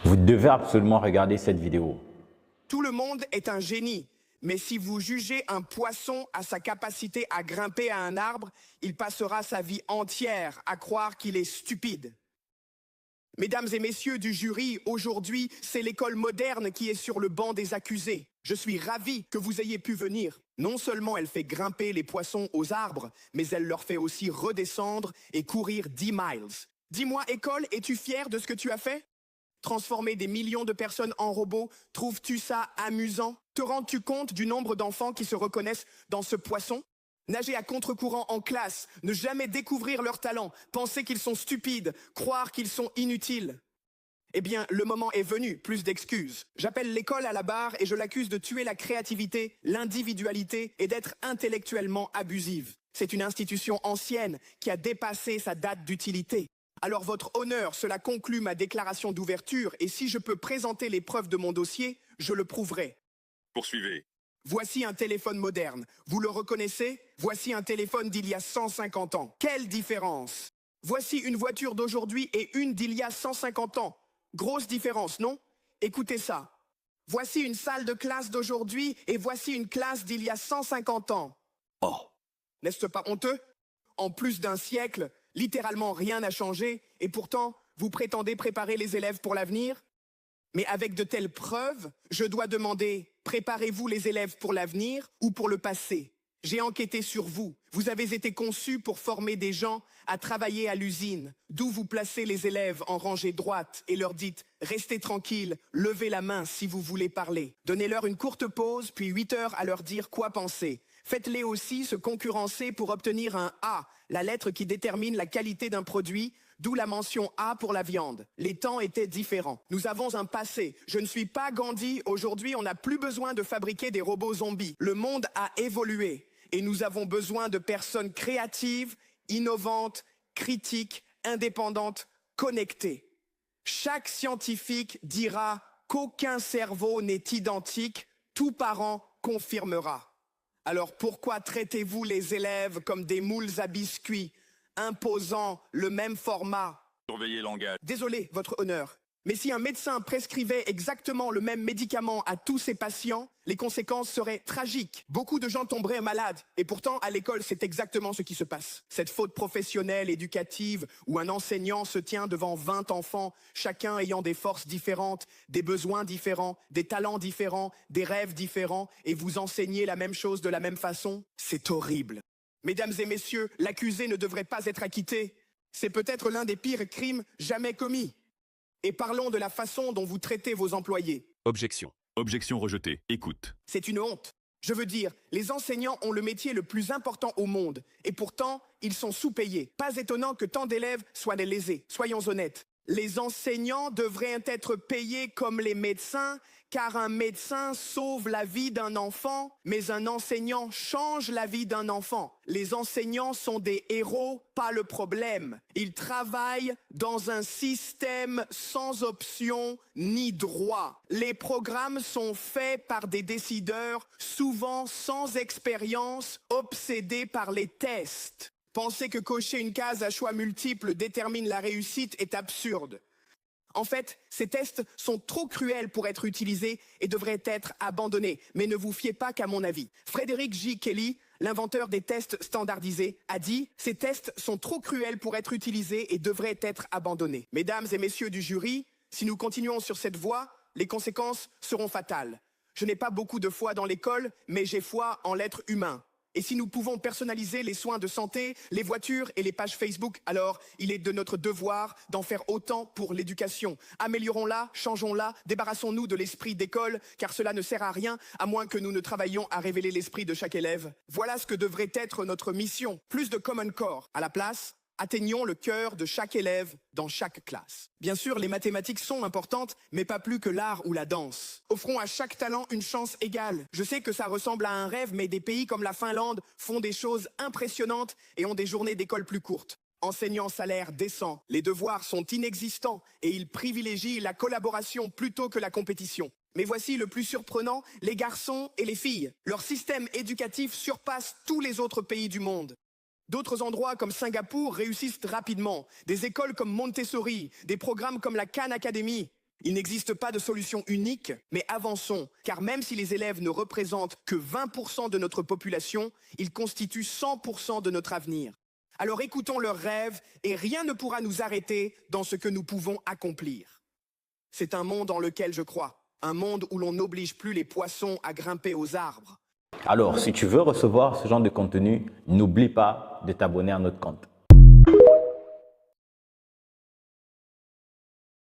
Vous devez absolument regarder cette vidéo. Tout le monde est un génie, mais si vous jugez un poisson à sa capacité à grimper à un arbre, il passera sa vie entière à croire qu'il est stupide. Mesdames et messieurs du jury, aujourd'hui, c'est l'école moderne qui est sur le banc des accusés. Je suis ravi que vous ayez pu venir. Non seulement elle fait grimper les poissons aux arbres, mais elle leur fait aussi redescendre et courir 10 miles. Dis-moi, école, es-tu fier de ce que tu as fait ? Transformer des millions de personnes en robots, trouves-tu ça amusant? Te rends-tu compte du nombre d'enfants qui se reconnaissent dans ce poisson? Nager à contre-courant en classe, ne jamais découvrir leurs talents, penser qu'ils sont stupides, croire qu'ils sont inutiles. Eh bien, le moment est venu, plus d'excuses. J'appelle l'école à la barre et je l'accuse de tuer la créativité, l'individualité et d'être intellectuellement abusive. C'est une institution ancienne qui a dépassé sa date d'utilité. Alors votre honneur, cela conclut ma déclaration d'ouverture et si je peux présenter les preuves de mon dossier, je le prouverai. Poursuivez. Voici un téléphone moderne. Vous le reconnaissez? Voici un téléphone d'il y a 150 ans. Quelle différence! Voici une voiture d'aujourd'hui et une d'il y a 150 ans. Grosse différence, non? Écoutez ça. Voici une salle de classe d'aujourd'hui et voici une classe d'il y a 150 ans. Oh, N'est-ce pas honteux? En plus d'un siècle, littéralement rien n'a changé et pourtant, vous prétendez préparer les élèves pour l'avenir? Mais avec de telles preuves, je dois demander, préparez-vous les élèves pour l'avenir ou pour le passé? J'ai enquêté sur vous. Vous avez été conçus pour former des gens à travailler à l'usine, d'où vous placez les élèves en rangée droite et leur dites « Restez tranquilles, levez la main si vous voulez parler ». Donnez-leur une courte pause, puis 8 heures à leur dire quoi penser. Faites-les aussi se concurrencer pour obtenir un A, la lettre qui détermine la qualité d'un produit, d'où la mention A pour la viande. Les temps étaient différents. Nous avons un passé. Je ne suis pas Gandhi. Aujourd'hui, on n'a plus besoin de fabriquer des robots zombies. Le monde a évolué et nous avons besoin de personnes créatives, innovantes, critiques, indépendantes, connectées. Chaque scientifique dira qu'aucun cerveau n'est identique. Tout parent confirmera. Alors pourquoi traitez-vous les élèves comme des moules à biscuits, imposant le même format? Surveillez langage. Désolé, votre honneur, mais si un médecin prescrivait exactement le même médicament à tous ses patients, les conséquences seraient tragiques. Beaucoup de gens tomberaient malades. Et pourtant, à l'école, c'est exactement ce qui se passe. Cette faute professionnelle, éducative, où un enseignant se tient devant 20 enfants, chacun ayant des forces différentes, des besoins différents, des talents différents, des rêves différents, et vous enseignez la même chose de la même façon, c'est horrible. Mesdames et messieurs, l'accusé ne devrait pas être acquitté. C'est peut-être l'un des pires crimes jamais commis. Et parlons de la façon dont vous traitez vos employés. Objection. Objection rejetée. Écoute. C'est une honte. Je veux dire, les enseignants ont le métier le plus important au monde. Et pourtant, ils sont sous-payés. Pas étonnant que tant d'élèves soient des lésés. Soyons honnêtes. Les enseignants devraient être payés comme les médecins, car un médecin sauve la vie d'un enfant, mais un enseignant change la vie d'un enfant. Les enseignants sont des héros, pas le problème. Ils travaillent dans un système sans option ni droit. Les programmes sont faits par des décideurs, souvent sans expérience, obsédés par les tests. Penser que cocher une case à choix multiples détermine la réussite est absurde. En fait, ces tests sont trop cruels pour être utilisés et devraient être abandonnés. Mais ne vous fiez pas qu'à mon avis. Frédéric J. Kelly, l'inventeur des tests standardisés, a dit « Ces tests sont trop cruels pour être utilisés et devraient être abandonnés ». Mesdames et messieurs du jury, si nous continuons sur cette voie, les conséquences seront fatales. Je n'ai pas beaucoup de foi dans l'école, mais j'ai foi en l'être humain. Et si nous pouvons personnaliser les soins de santé, les voitures et les pages Facebook, alors il est de notre devoir d'en faire autant pour l'éducation. Améliorons-la, changeons-la, débarrassons-nous de l'esprit d'école, car cela ne sert à rien, à moins que nous ne travaillions à révéler l'esprit de chaque élève. Voilà ce que devrait être notre mission. Plus de Common Core. À la place, atteignons le cœur de chaque élève dans chaque classe. Bien sûr, les mathématiques sont importantes, mais pas plus que l'art ou la danse. Offrons à chaque talent une chance égale. Je sais que ça ressemble à un rêve, mais des pays comme la Finlande font des choses impressionnantes et ont des journées d'école plus courtes. Enseignants salaire décent, les devoirs sont inexistants et ils privilégient la collaboration plutôt que la compétition. Mais voici le plus surprenant, les garçons et les filles. Leur système éducatif surpasse tous les autres pays du monde. D'autres endroits comme Singapour réussissent rapidement. Des écoles comme Montessori, des programmes comme la Khan Academy. Il n'existe pas de solution unique, mais avançons, car même si les élèves ne représentent que 20% de notre population, ils constituent 100% de notre avenir. Alors écoutons leurs rêves et rien ne pourra nous arrêter dans ce que nous pouvons accomplir. C'est un monde dans lequel je crois, un monde où l'on n'oblige plus les poissons à grimper aux arbres. Alors, si tu veux recevoir ce genre de contenu, n'oublie pas de t'abonner à notre compte.